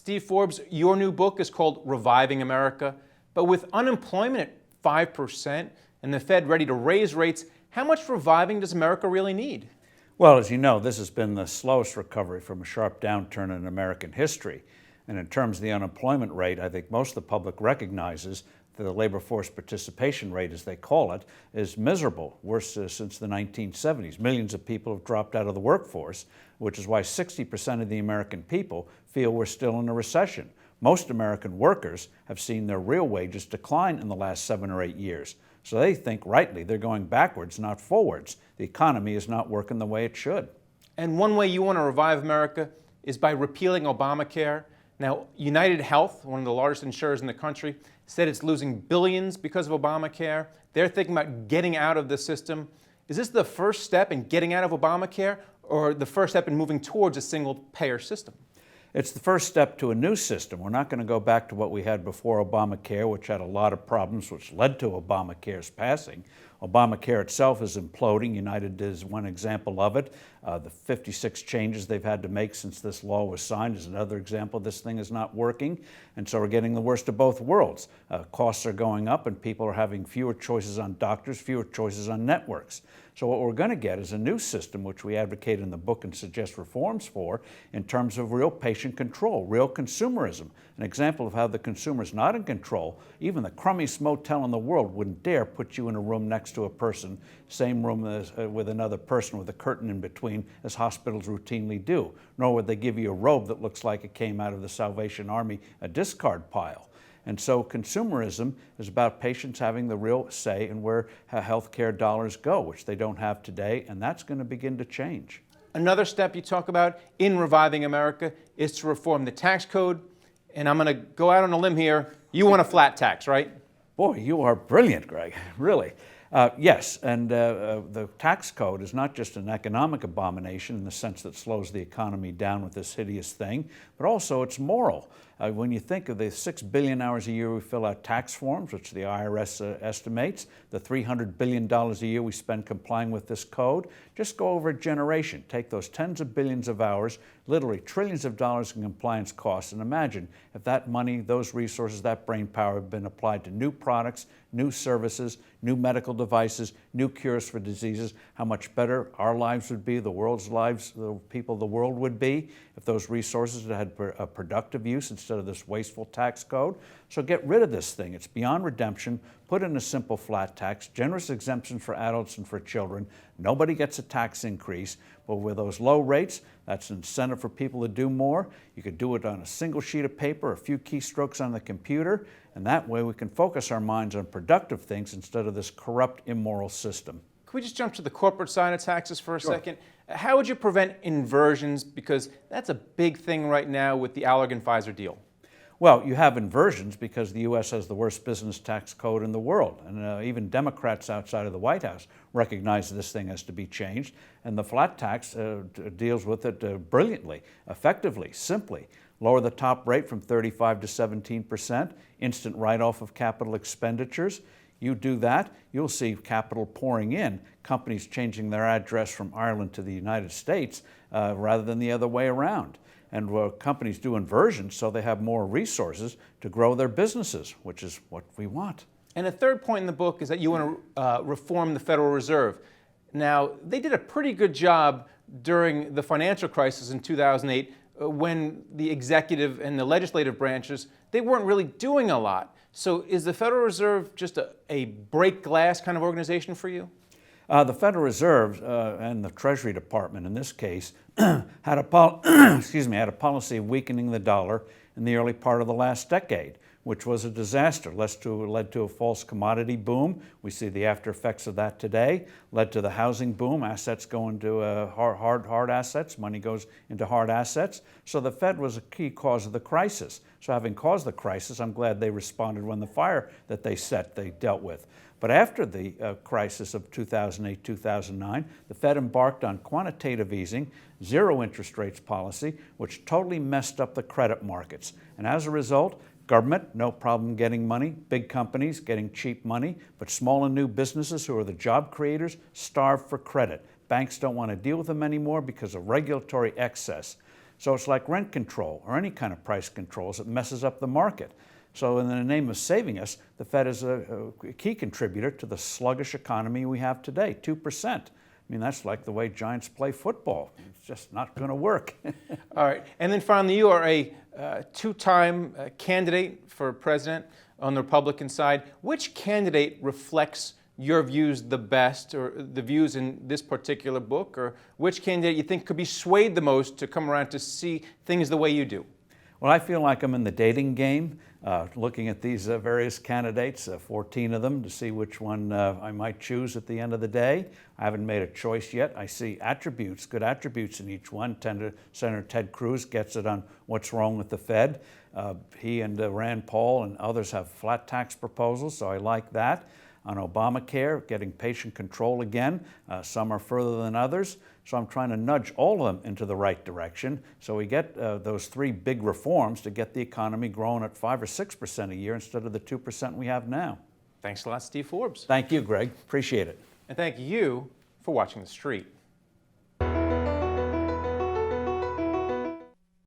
Steve Forbes, your new book is called Reviving America, but with unemployment at 5% and the Fed ready to raise rates, how much reviving does America really need? Well, as you know, this has been the slowest recovery from a sharp downturn in American history. And in terms of the unemployment rate, I think most of the public recognizes that the labor force participation rate, as they call it, is miserable, worse since the 1970s. Millions of people have dropped out of the workforce, which is why 60% of the American people feel we're still in a recession. Most American workers have seen their real wages decline in the last 7 or 8 years. So they think rightly they're going backwards, not forwards. The economy is not working the way it should. And one way you want to revive America is by repealing Obamacare. Now, United Health, one of the largest insurers in the country, said it's losing billions because of Obamacare. They're thinking about getting out of the system. Is this the first step in getting out of Obamacare, or the first step in moving towards a single-payer system? It's the first step to a new system. We're not going to go back to what we had before Obamacare, which had a lot of problems, which led to Obamacare's passing. Obamacare itself is imploding. United is one example of it. The 56 changes they've had to make since this law was signed is another example. This thing is not working, and so we're getting the worst of both worlds. Costs are going up, and people are having fewer choices on doctors, fewer choices on networks. So what we're going to get is a new system, which we advocate in the book and suggest reforms for, in terms of real patient control, real consumerism. An example of how the consumer is not in control. Even the crummiest motel in the world wouldn't dare put you in a room next to a person, same room as, with another person with a curtain in between, as hospitals routinely do. Nor would they give you a robe that looks like it came out of the Salvation Army, a discard pile. And so consumerism is about patients having the real say in where health care dollars go, which they don't have today, and that's going to begin to change. Another step you talk about in reviving America is to reform the tax code. And I'm going to go out on a limb here. You want a flat tax, right? Boy, you are brilliant, Greg, really. Yes, and the tax code is not just an economic abomination in the sense that it slows the economy down with this hideous thing, but also it's moral. When you think of the 6 billion hours a year we fill out tax forms, which the IRS estimates, the $300 billion a year we spend complying with this code, just go over a generation. Take those tens of billions of hours, literally trillions of dollars in compliance costs, and imagine if that money, those resources, that brain power had been applied to new products, new services, new medical devices, new cures for diseases, how much better our lives would be, the world's lives, the people of the world would be, if those resources had a productive use instead of this wasteful tax code. So get rid of this thing. It's beyond redemption. Put in a simple flat tax, generous exemptions for adults and for children. Nobody gets a tax increase, but with those low rates, that's an incentive for people to do more. You could do it on a single sheet of paper, a few keystrokes on the computer, and that way we can focus our minds on productive things instead of this corrupt, immoral system. Can we just jump to the corporate side of taxes for a second? How would you prevent inversions? Because that's a big thing right now with the Allergan-Pfizer deal. Well, you have inversions because the U.S. has the worst business tax code in the world. And even Democrats outside of the White House recognize this thing has to be changed. And the flat tax deals with it brilliantly, effectively, simply. Lower the top rate from 35% to 17%, instant write-off of capital expenditures. You do that, you'll see capital pouring in, companies changing their address from Ireland to the United States rather than the other way around. And companies do inversions so they have more resources to grow their businesses, which is what we want. And a third point in the book is that you want to reform the Federal Reserve. Now, they did a pretty good job during the financial crisis in 2008 when the executive and the legislative branches, they weren't really doing a lot. So is the Federal Reserve just a break glass kind of organization for you? The Federal Reserve and the Treasury Department, in this case, had a policy of weakening the dollar in the early part of the last decade, which was a disaster. Led to a false commodity boom. We see the after effects of that today. Led to the housing boom. Assets go into hard assets. Money goes into hard assets. So the Fed was a key cause of the crisis. So having caused the crisis, I'm glad they responded when the fire that they dealt with. But after the crisis of 2008, 2009, the Fed embarked on quantitative easing, zero interest rates policy, which totally messed up the credit markets. And as a result, government, no problem getting money, big companies getting cheap money, but small and new businesses who are the job creators starve for credit. Banks don't want to deal with them anymore because of regulatory excess. So it's like rent control or any kind of price controls that messes up the market. So in the name of saving us, the Fed is a key contributor to the sluggish economy we have today, 2%. I mean, that's like the way Giants play football. It's just not going to work. All right. And then finally, you are a two-time candidate for president on the Republican side. Which candidate reflects your views the best, or the views in this particular book, or which candidate you think could be swayed the most to come around to see things the way you do? Well, I feel like I'm in the dating game, looking at these various candidates, 14 of them, to see which one I might choose at the end of the day. I haven't made a choice yet. I see attributes, good attributes in each one. Senator Ted Cruz gets it on what's wrong with the Fed. He and Rand Paul and others have flat tax proposals, so I like that. On Obamacare, getting patient control again. Some are further than others. So I'm trying to nudge all of them into the right direction so we get those three big reforms to get the economy growing at 5 or 6% a year instead of the 2% we have now. Thanks a lot, Steve Forbes. Thank you, Greg. Appreciate it. And thank you for watching The Street.